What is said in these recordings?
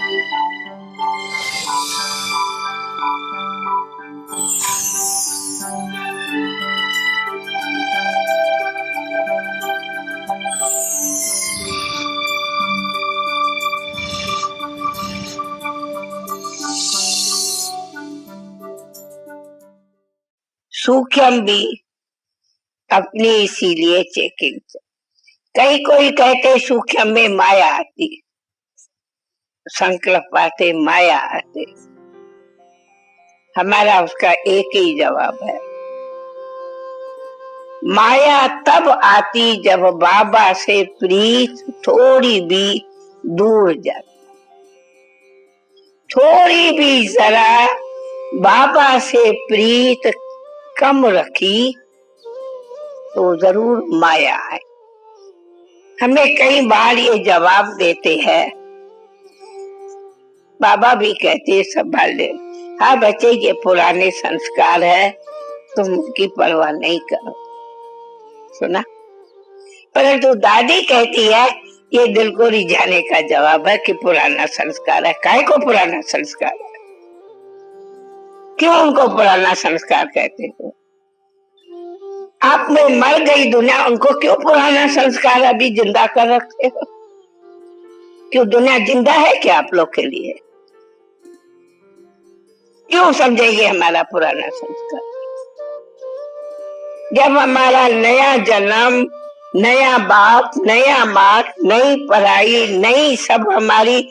सूक्ष्म भी अपनी इसीलिए चेकिंग। कई कोई कहते सूक्ष्म में माया आती, संकल्प आते, माया आते। हमारा उसका एक ही जवाब है, माया तब आती जब बाबा से प्रीत थोड़ी भी दूर जाती। थोड़ी भी जरा बाबा से प्रीत कम रखी तो जरूर माया है। हमें कई बार ये जवाब देते हैं, बाबा भी कहते संभाल ले, हाँ बच्चे ये पुराने संस्कार है, तुम उनकी परवाह नहीं करो। सुना? परंतु दादी कहती है ये दिल को रिझाने का जवाब है कि पुराना संस्कार है। काहे को पुराना संस्कार है? क्यों उनको पुराना संस्कार कहते हो? आप में मर गई दुनिया, उनको क्यों पुराना संस्कार अभी जिंदा कर रखते हो? क्यों दुनिया जिंदा है क्या आप लोग के लिए? क्यों समझेंगे हमारा पुराना संस्कार? जब हमारा नया जन्म, नया बाप, नया माँ, नई पढ़ाई, नई सब हमारी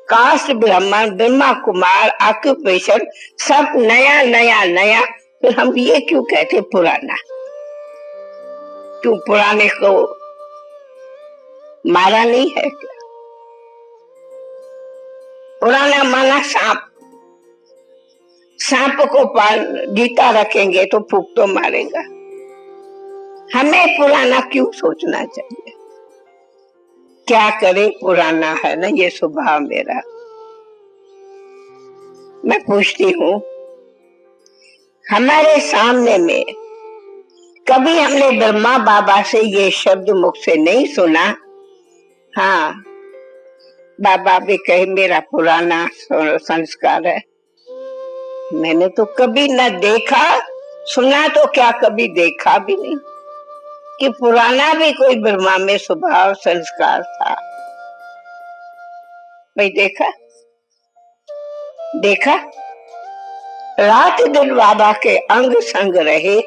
कास्ट, ब्राह्मण, ब्रह्मा कुमार, ऑक्यूपेशन सब नया नया नया, फिर हम ये क्यों कहते पुराना? क्यों पुराने को मारा नहीं है क्या? पुराना माना सांप, सांप को जीता रखेंगे तो फूंक तो मारेगा। हमें पुराना क्यों सोचना चाहिए? क्या करे, पुराना है ना ये स्वभाव मेरा। मैं पूछती हूँ, हमारे सामने में कभी हमने ब्रह्मा बाबा से ये शब्द मुख से नहीं सुना? हाँ, बाबा भी कहे मेरा पुराना संस्कार है। मैंने तो कभी न देखा, सुना तो क्या कभी देखा भी नहीं कि पुराना भी कोई ब्रह्मा में स्वभाव संस्कार था। भाई देखा? देखा? रात दिन बाबा के अंग संग रहे,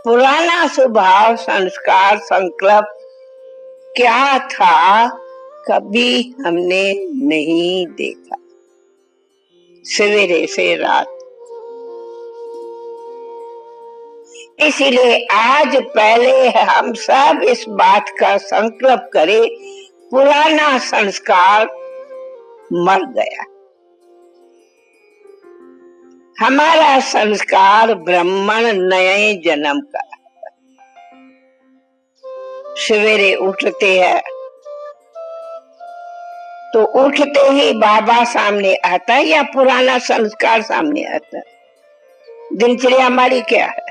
पुराना स्वभाव संस्कार संकल्प क्या था कभी हमने नहीं देखा। सवेरे से रात। इसीलिए आज पहले हम सब इस बात का संकल्प करें, पुराना संस्कार मर गया। हमारा संस्कार ब्राह्मण नए जन्म का। सवेरे उठते हैं तो उठते ही बाबा सामने आता है या पुराना संस्कार सामने आता है? दिनचर्या हमारी क्या है?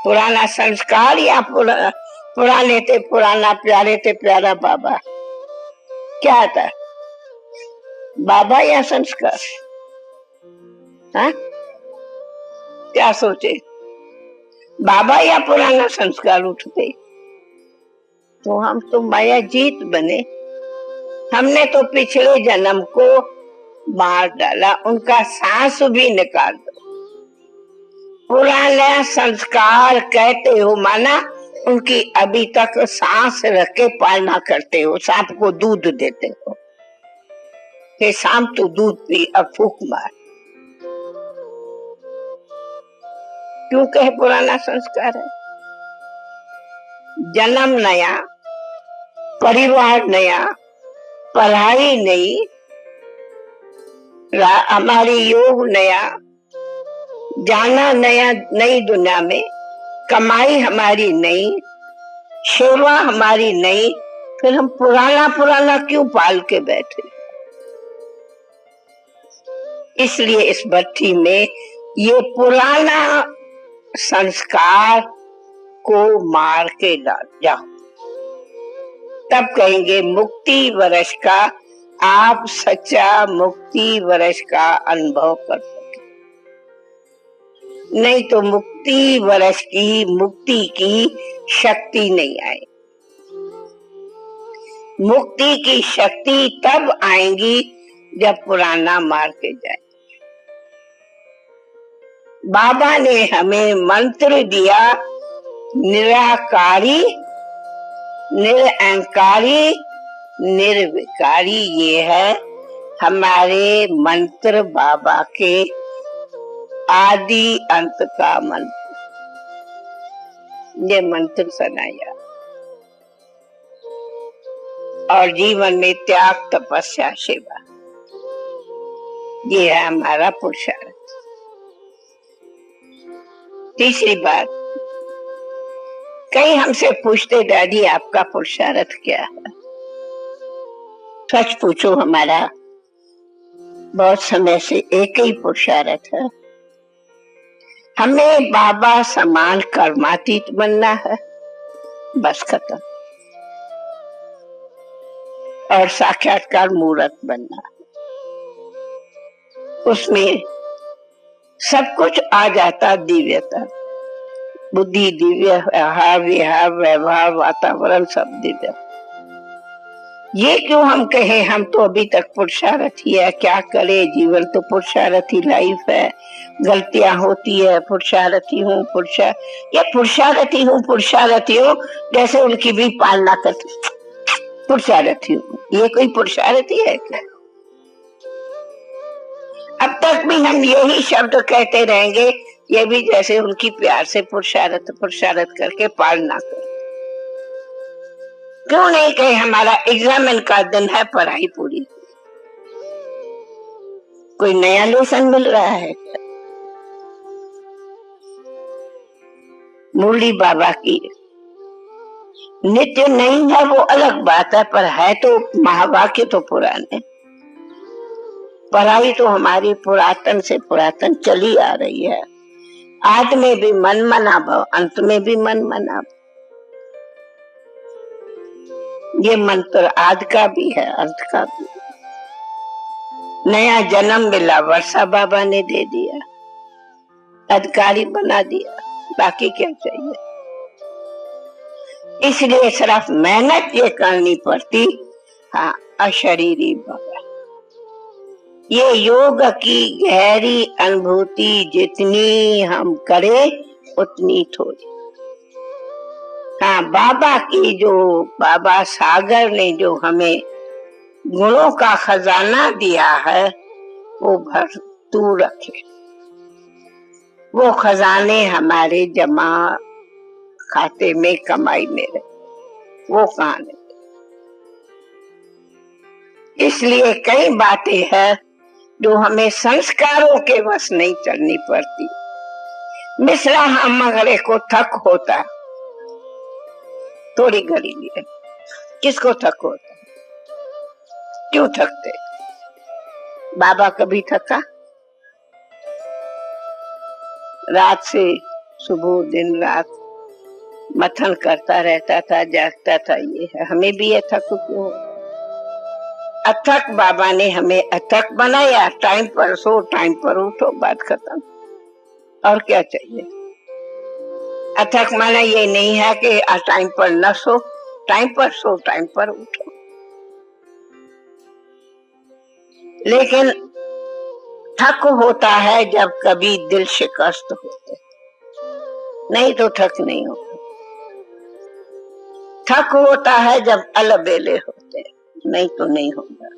पुराना संस्कार या पुराने थे पुराना, प्यारे थे प्यारा बाबा? क्या आता है? बाबा या संस्कार? हाँ? क्या सोचे, बाबा या पुराना संस्कार उठते? तो हम तो माया जीत बने। हमने तो पिछले जन्म को मार डाला, उनका सांस भी निकाल दो। पुराना संस्कार कहते हो माना उनकी अभी तक सांस रख के पालना करते हो। सांप को दूध देते हो, हे सांप तू दूध पी, अब फूक मार। क्यों कहे पुराना संस्कार है? जन्म नया, परिवार नया, पढ़ाई नई, हमारी योग नया, जाना नया नई दुनिया में, कमाई हमारी नई, सेवा हमारी नई, फिर हम पुराना पुराना क्यों पाल के बैठे? इसलिए इस भट्टी में ये पुराना संस्कार को मार के डाल जाओ, तब कहेंगे मुक्ति वर्ष का आप सच्चा मुक्ति वर्ष का अनुभव कर सके। नहीं तो मुक्ति वर्ष की मुक्ति की शक्ति नहीं आए। मुक्ति की शक्ति तब आएगी जब पुराना मार के जाए। बाबा ने हमें मंत्र दिया, निराकारी, निरअहंकारी, निर्विकारी। ये है हमारे मंत्र, बाबा के आदि अंत का मंत्र। ये मंत्र सुनाया और जीवन में त्याग, तपस्या, सेवा, ये है हमारा पुरुषार्थ। तीसरी बात, कई हमसे पूछते दादी आपका पुरुषार्थ क्या है? सच पूछो, हमारा बहुत समय से एक ही पुरुषार्थ है, हमें बाबा समान कर्मातीत बनना है, बस खत्म। और साक्षात्कार मूर्त बनना, उसमें सब कुछ आ जाता। दिव्यता, बुद्धि दिव्य, व्यवहार, विहार, व्यवहार, वातावरण सब दिव्य। ये क्यों हम कहें हम तो अभी तक पुरुषार्थ ही है, क्या करे, जीवन तो पुरुषार्थ ही लाइफ है, गलतियां होती है, पुरुषार्थी हूँ, ये पुरुषार्थी हूँ, पुरुषार्थी हूँ, जैसे उनकी भी पालना करती, पुरुषार्थी हूँ। ये कोई पुरुषार्थी है क्या? अब तक भी हम यही शब्द कहते रहेंगे, ये भी जैसे उनकी प्यार से पुरुषार्थ पुरुषार्थ करके पालना कर। क्यों नहीं कहे हमारा एग्जामिन का दिन है, पढ़ाई पूरी, कोई नया लेसन मिल रहा है? मुरली बाबा की नित्य नहीं है वो अलग बात है, पर है तो महावाक्य तो पुराने। पढ़ाई तो हमारी पुरातन से पुरातन चली आ रही है। आद में भी मन मना भाव, अंत में भी मन मना भाव। ये मंत्र आद का भी है, अंत का भी। नया जन्म मिला, वर्षा बाबा ने दे दिया, अधिकारी बना दिया, बाकी क्या चाहिए? इसलिए सिर्फ मेहनत ये करनी पड़ती। हाँ, अशरीरी बाबा, ये योग की गहरी अनुभूति जितनी हम करें उतनी थोड़ी। हाँ, बाबा की जो, बाबा सागर ने जो हमें गुणों का खजाना दिया है वो भरपूर रखे। वो खजाने हमारे जमा खाते में, कमाई में रहे, वो कहाँ है? इसलिए कई बातें हैं जो हमें संस्कारों के वश नहीं चलनी पड़ती। मिश्रा हम मगरे को थक होता थोड़ी घड़ी लिए, किसको थक होता? क्यों थकते? बाबा कभी थका? रात से सुबह दिन रात मथन करता रहता था, जागता था। ये है, हमें भी ये थक क्यों? अथक बाबा ने हमें अथक बनाया। टाइम पर सो, टाइम पर उठो, बात खत्म। और क्या चाहिए? अथक माना ये नहीं है कि टाइम पर न सो, टाइम पर सो, टाइम पर उठो। लेकिन थक होता है जब कभी दिल शिकस्त होते, नहीं तो थक नहीं होता। थक होता है जब अलबेले होते, नहीं तो नहीं होगा।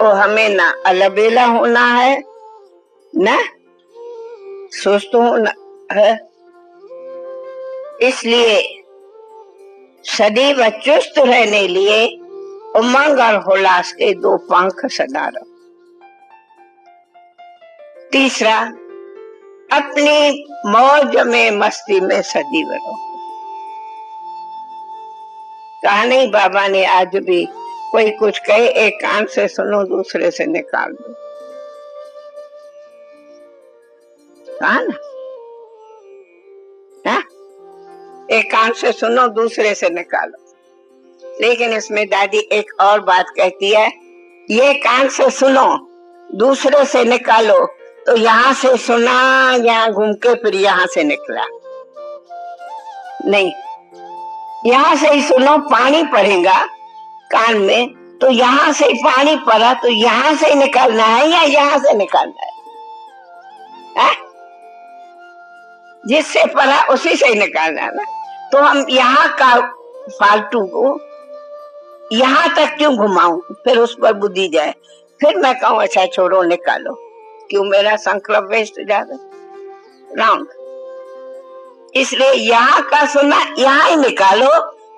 और हमें ना अलबेला होना है, ना सुस्त होना है। इसलिए सदैव चुस्त रहने लिए उमंग और उल्लास के दो पंख सदा रहो। तीसरा, अपनी मौज में, मस्ती में सदैव रहो। कहा नहीं बाबा ने, आज भी कोई कुछ कहे एक कान से सुनो, दूसरे से निकाल दो। कहा ना, एक कान से सुनो, दूसरे से निकालो। लेकिन इसमें दादी एक और बात कहती है, ये कान से सुनो, दूसरे से निकालो। तो यहाँ से सुना, यहाँ घूम के फिर यहाँ से निकला नहीं। यहाँ से ही सुनो, पानी पड़ेगा कान में, तो यहाँ से पानी पड़ा तो यहाँ से निकालना है या यहाँ से निकालना है? जिससे पड़ा उसी से निकालना है ना। तो हम यहाँ का फालतू को यहाँ तक क्यों घुमाऊं, फिर उस पर बुद्धि जाए, फिर मैं कहूँ अच्छा छोड़ो निकालो, क्यों मेरा संकल्प वेस्ट जाता, रॉन्ग। इसलिए यहाँ का सुना यहाँ ही निकालो,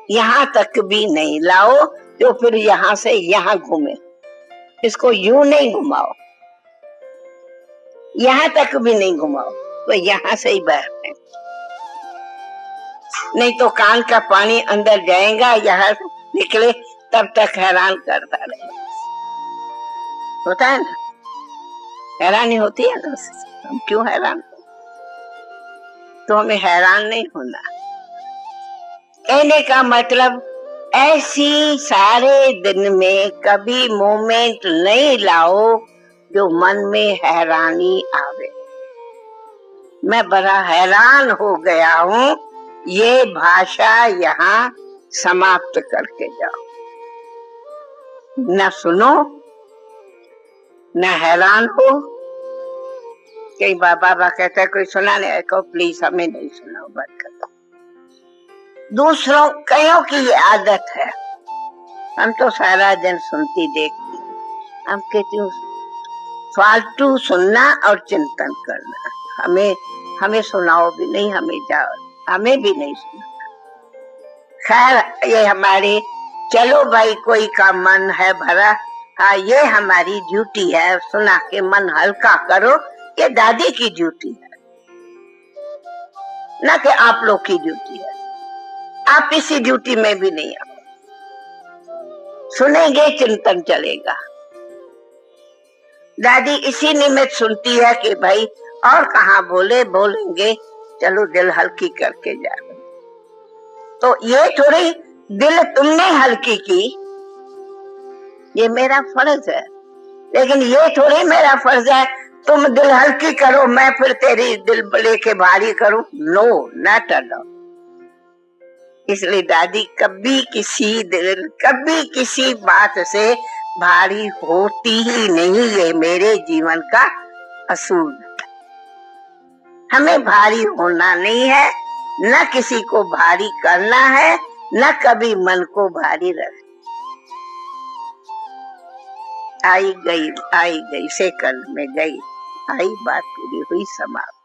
यहाँ तक भी नहीं लाओ तो फिर यहाँ से यहाँ घूमे, इसको यूं नहीं घुमाओ, यहाँ तक भी नहीं घुमाओ, तो यहाँ से ही बाहर नहीं तो कान का पानी अंदर जाएगा, यहाँ निकले तब तक हैरान करता रहेगा। होता है ना, हैरानी होती है ना, हम क्यों हैरान? तो हमें हैरान नहीं होना। कहने का मतलब ऐसी सारे दिन में कभी मोमेंट नहीं लाओ जो मन में हैरानी आवे। मैं बड़ा हैरान हो गया हूँ, ये भाषा यहाँ समाप्त करके जाओ। न सुनो न हैरान हो। कई बाबा कहते हैं कोई सुनाने को, प्लीज हमें नहीं सुनाओ, बात करो। दूसरों कईयों की ये आदत है, हम तो सारा दिन सुनती देखती, हम कहती हूँ फालतू सुनना और चिंतन करना, हमें सुनाओ भी नहीं, हमें भी नहीं सुना। खैर ये हमारी, चलो भाई कोई का मन है भरा, हाँ ये हमारी ड्यूटी है, सुना के मन हल्का करो, ये दादी की ड्यूटी है, ना कि आप लोग की ड्यूटी है। आप इसी ड्यूटी में भी नहीं आओ, सुनेंगे चिंतन चलेगा। दादी इसी निमित्त सुनती है कि भाई और कहाँ बोलेंगे, चलो दिल हल्की करके जा। तो ये थोड़ी दिल तुमने हल्की की, ये मेरा फर्ज है, लेकिन ये थोड़ी मेरा फर्ज है तुम दिल हल्की करो मैं फिर तेरी दिल लेके भारी करूं। No, not allowed. इसलिए दादी कभी किसी बात से भारी होती ही नहीं, ये मेरे जीवन का असूल। हमें भारी होना नहीं है, न किसी को भारी करना है, न कभी मन को भारी रख। आई गई सेकंड में गई, आई बात पूरी हुई, समाप्त।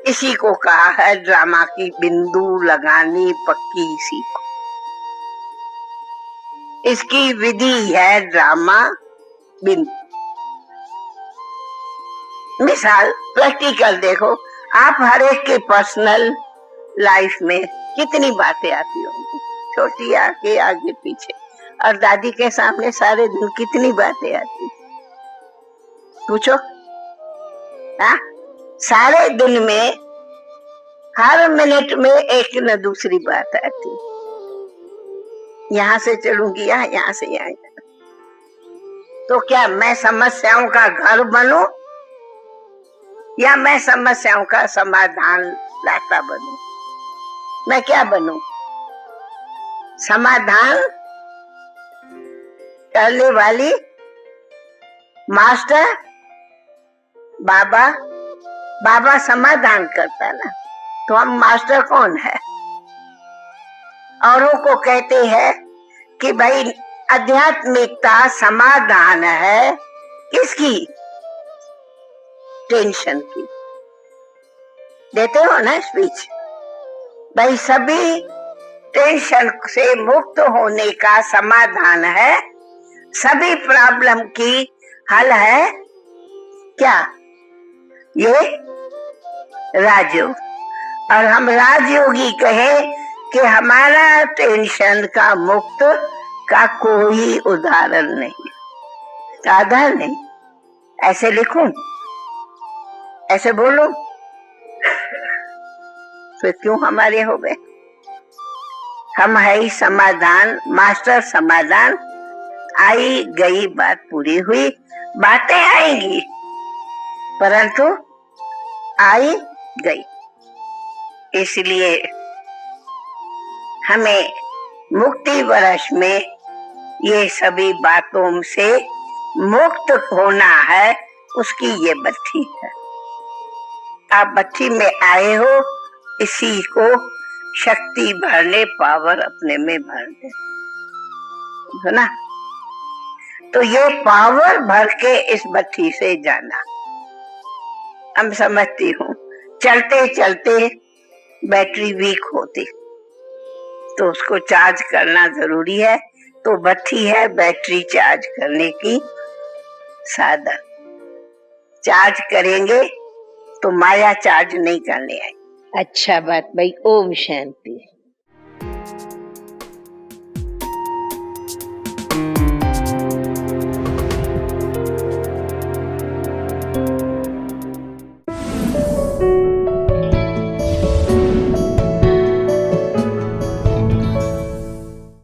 इसी को कहा है ड्रामा की बिंदु लगानी पक्की सी। इसकी विधि है ड्रामा बिंदु। मिसाल प्रैक्टिकल देखो, आप हर एक के पर्सनल लाइफ में कितनी बातें आती होंगी, छोटी आके आगे पीछे, और दादी के सामने सारे दिन कितनी बातें आती, पूछो। हाँ, सारे दिन में हर मिनट में एक न दूसरी बात आती, यहाँ से चलूंगी यहाँ से यहाँ। तो क्या मैं समस्याओं का घर बनूं या मैं समस्याओं का समाधान लाता बनूं? मैं क्या बनूं? समाधान करने वाली मास्टर? बाबा समाधान करता ना, तो हम मास्टर कौन है? औरों को कहते हैं कि भाई आध्यात्मिकता समाधान है, किसकी? टेंशन की। देते हो ना स्पीच, भाई सभी टेंशन से मुक्त होने का समाधान है, सभी प्रॉब्लम की हल है क्या? ये राजयोग। और हम राजयोगी कहे कि हमारा टेंशन का मुक्त का कोई उदाहरण नहीं, आधार नहीं। ऐसे लिखूं, ऐसे बोलूं, फिर क्यों हमारे हो गए? हम है ही समाधान, मास्टर समाधान। आई गई बात पूरी हुई, बातें आएंगी परंतु आई गई। इसलिए हमें मुक्ति वर्ष में ये सभी बातों से मुक्त होना है, उसकी ये बत्ती है। आप बत्ती में आए हो, इसी को शक्ति भरने, पावर अपने में भरने, है ना। तो ये पावर भर के इस बत्ती से जाना। हम समझती हूँ चलते चलते बैटरी वीक होती तो उसको चार्ज करना जरूरी है। तो बत्ती है बैटरी चार्ज करने की साधन। चार्ज करेंगे तो माया चार्ज नहीं करने आएगी। अच्छा बात भाई। ओम शांति।